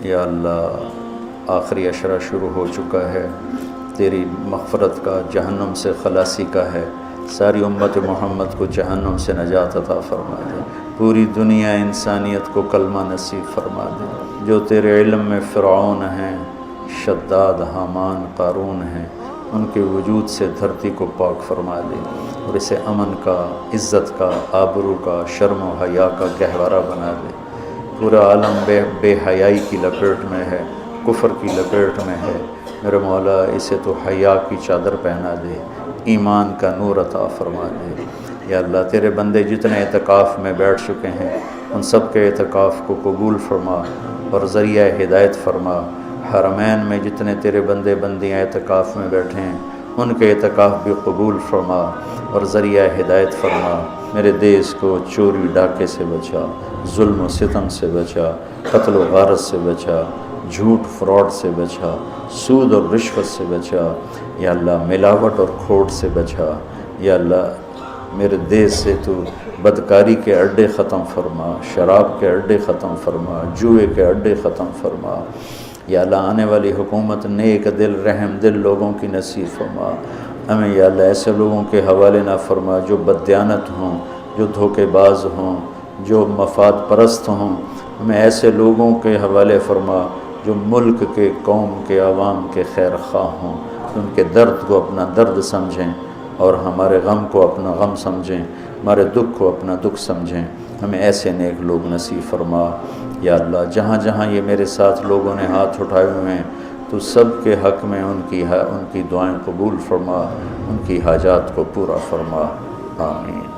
یا اللہ آخری عشرہ شروع ہو چکا ہے، تیری مغفرت کا، جہنم سے خلاصی کا ہے، ساری امت محمد کو جہنم سے نجات عطا فرما دے، پوری دنیا انسانیت کو کلمہ نصیب فرما دے۔ جو تیرے علم میں فرعون ہیں، شداد، حامان، قارون ہیں، ان کے وجود سے دھرتی کو پاک فرما دے اور اسے امن کا، عزت کا، آبرو کا، شرم و حیا کا گہوارہ بنا دے۔ پورا عالم بے حیائی کی لپیٹ میں ہے، کفر کی لپیٹ میں ہے، میرے مولا اسے تو حیا کی چادر پہنا دے، ایمان کا نور عطا فرما دے۔ یا اللہ تیرے بندے جتنے اعتکاف میں بیٹھ چکے ہیں ان سب کے اعتکاف کو قبول فرما اور ذریعہ ہدایت فرما۔ حرمین میں جتنے تیرے بندے بندیاں اعتکاف میں بیٹھے ہیں ان کے اعتکاف بھی قبول فرما اور ذریعہ ہدایت فرما۔ میرے دیس کو چوری ڈاکے سے بچا، ظلم و ستم سے بچا، قتل و غارت سے بچا، جھوٹ فراڈ سے بچا، سود اور رشوت سے بچا، یا اللہ ملاوٹ اور کھوٹ سے بچا۔ یا اللہ میرے دیس سے تو بدکاری کے اڈے ختم فرما، شراب کے اڈے ختم فرما، جوئے کے اڈے ختم فرما۔ یا اللہ آنے والی حکومت نیک دل، رحم دل لوگوں کی نصیب فرما۔ ہمیں یا اللہ ایسے لوگوں کے حوالے نہ فرما جو بددیانت ہوں، جو دھوکے باز ہوں، جو مفاد پرست ہوں۔ ہمیں ایسے لوگوں کے حوالے فرما جو ملک کے، قوم کے، عوام کے خیر خواہ ہوں، ان کے درد کو اپنا درد سمجھیں اور ہمارے غم کو اپنا غم سمجھیں، ہمارے دکھ کو اپنا دکھ سمجھیں۔ ہمیں ایسے نیک لوگ نصیب فرما۔ یا اللہ جہاں جہاں یہ میرے ساتھ لوگوں نے ہاتھ اٹھائے ہوئے ہیں تو سب کے حق میں ان کی دعائیں قبول فرما، ان کی حاجات کو پورا فرما، آمین۔